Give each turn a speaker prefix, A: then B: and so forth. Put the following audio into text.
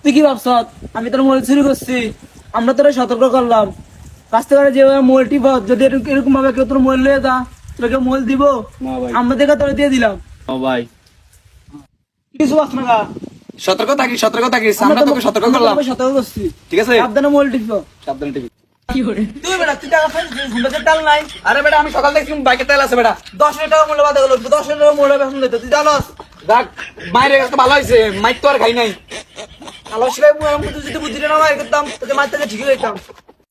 A: তুই কি ভাবছ আমি তোর মোবাইল চুরি করছি? আমরা তোরা সতর্ক করলাম, রাস্তাঘাটে যেভাবে মোবাইল টিপ, যদি এরকম ভাবে কেউ তোর মোবাইল নিয়ে যা, তোকে মোবাইল দিব? আমরা দেখে তোরা দিয়ে দিলাম।
B: ভাই
A: কিছু ভাবছ না,
B: সতর্ক থাকিস আমরা তোকে সতর্ক করলাম।
A: সতর্ক করছি,
B: ঠিক আছে?
A: সাবধানে মোবাইল টিপ।
B: সাবধানে টিভি।
A: তুই বেটা, তুই টাকা খাইছিস, টাল নাই?
B: আরে বেটা আমি সকাল থেকে বাইকের তেল আছে বেটা।
A: 10 টাকা মূল্য বাদ গেল, 10 টাকা মূল্য বেতন দিত, তুই জানোস?
B: দেখ মায়ের কাছে ভালো হয়েছে, মাইক তো আর খাই নাই।
A: আলো শিলাই যদি বুদ্ধিটা না মার করতাম, তোকে মারতে ঠিকই হইতাম।